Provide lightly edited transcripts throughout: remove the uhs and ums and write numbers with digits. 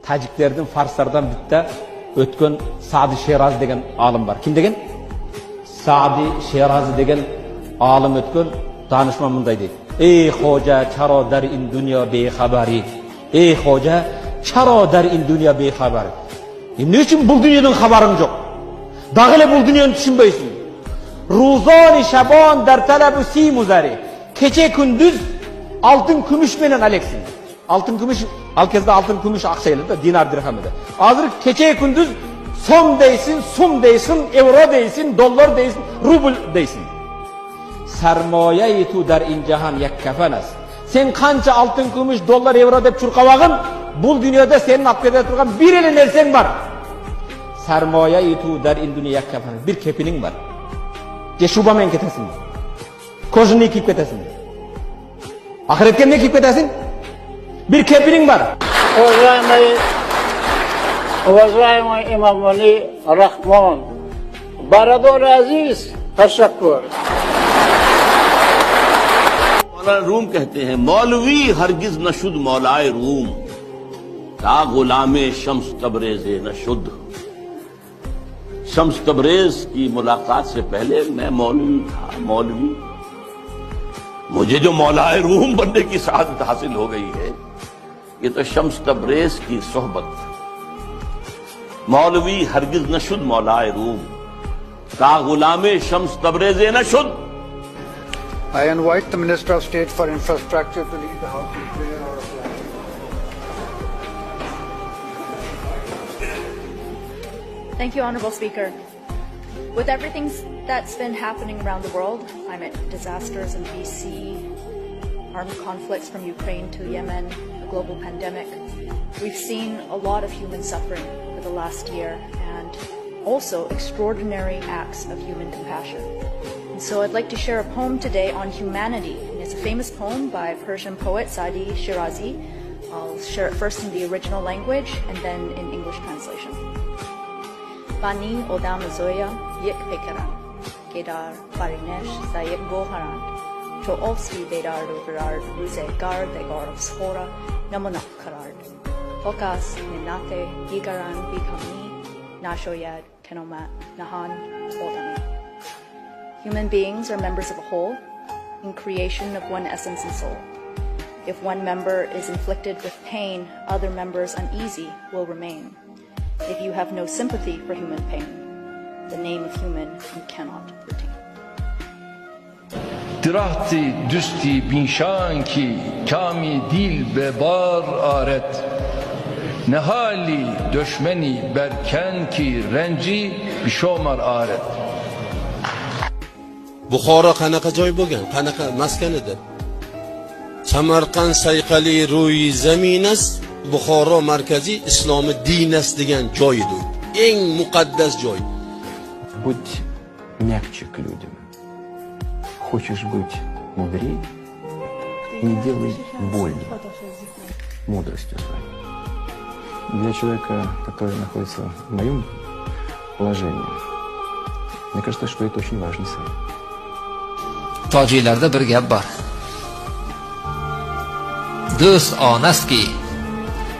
Tajiklerden, Farslardan bitta o'tgan Sa'di Shirazi degan olim bor. Kim degan? Sa'di Shirazi degan olim o'tgan danishmon bunday deydi. Ey xo'ja, charo dar in dunyo bexabari. Ey xo'ja, charo dar in dunyo bexabari. Ne uchun bu dunyodan xabaring yo'q? Dag'ile bu dunyoni tushunmaysan. Ruzoni shabon dar talabu si muzari. Kecha kunduz altın kumush bilan aleksin. Altın kumush alkezde altın kumush aqshaylarda dinar dirham edi. Hozir kecha kunduz som deysin, sum deysin, euro deysin, dollar deysin, rubl deysin. Sarmoya-i tu dar in jahan yakkafanas. Sen qancha altın kumush, dollar, euro deb churqavag'in, bu dunyoda senin aqida turgan bir ele narsang bor. Sarmoya-i tu dar in dunya yakkafanas. Bir kepining bor. Je shubamen ketasin. Kojini kiyib ketasin. Ahiretga ne kiyib ketasin? Bir kepining bor. Уважаемый Имам Вали Рахмон, Барадор Азиз, तशक्कुर। मौलाना रूम कहते हैं, मौलवी हरगिज न शुद्ध मौलाए रूम, ता गुलामे शम्स तबरेज़े न शुद्ध। शम्स तबरेज की मुलाकात से पहले मैं मौलवी था, मौलवी। मुझे जो मौलाए रूम बनने की सआदत हासिल हो गई है, ये तो शम्स तबरेज की सोहबत। मौलवी हरगिज न शुद्ध मौलाए रूम, ता गुलामे शम्स तबरेज़े न शुद्ध। I invite the Minister of State for Infrastructure to lead the House in prayer or a flag. Thank you, Honorable Speaker. With everything that's been happening around the world, climate disasters in BC, armed conflicts from Ukraine to Yemen, a global pandemic, we've seen a lot of human suffering over the last year and also extraordinary acts of human compassion. And so I'd like to share a poem today on humanity. And it's a famous poem by Persian poet Sa'di Shirazi. I'll share it first in the original language and then in English translation. Bani odam zoya yek pekaran, kedar barinesh zayek goharan, cho ovsti bedar overard ruze gar degar schora namonak karard, fokas ninate gigaran bikami nashoyad kenomat nahan odami. Human beings are members of a whole, in creation of one essence and soul. If one member is inflicted with pain, other members uneasy will remain. If you have no sympathy for human pain, the name of human you cannot retain. Dirahti düsti binşan ki kami dil be bar aret. Nehali döşmeni berken ki renci bişomar aret. Buxoro qanaqa joy bo'lgan, qanaqa maskan edi? Samarqand sayqali ro'yi zaminas, Buxoro markaziy islomiy dinas degan joy edi. Eng muqaddas joy. Будь мягче к людям. Хочешь быть мудрее, не делай больно мудростью своей. Для человека, который находится в моем положении, мне кажется, что это очень важный совет. Tojiklarda bir gap bor. Do'st onastki,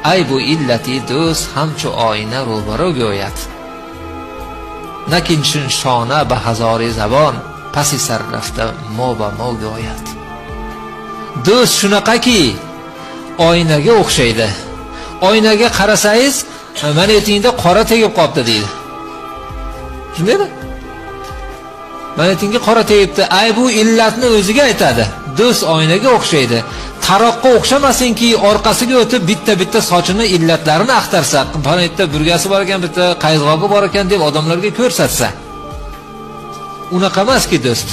ay bu illati do'st hamchu oyna ro'baro go'yat. Nakinshin shona ba hazori zabon, pasi sarrafda mo ba mo go'yat. Do'st shunaqaki, oynaga o'xshaydi. Oynaga qarasangiz, mana etingda qora tegib qolibdi deydi. Shundaymi? Mana tinga qora tegibdi. Ay bu illatni o'ziga aytadi. Do'st oynaga o'xshaydi. Taroqqa o'xshamasinki, orqasiga o'tib bitta sochini illatlarini axtarsa, planetda burgasi bor ekan, bitta qayzg'ogi bor ekan deb odamlarga ko'rsatsa. Unaqa emaski do'st.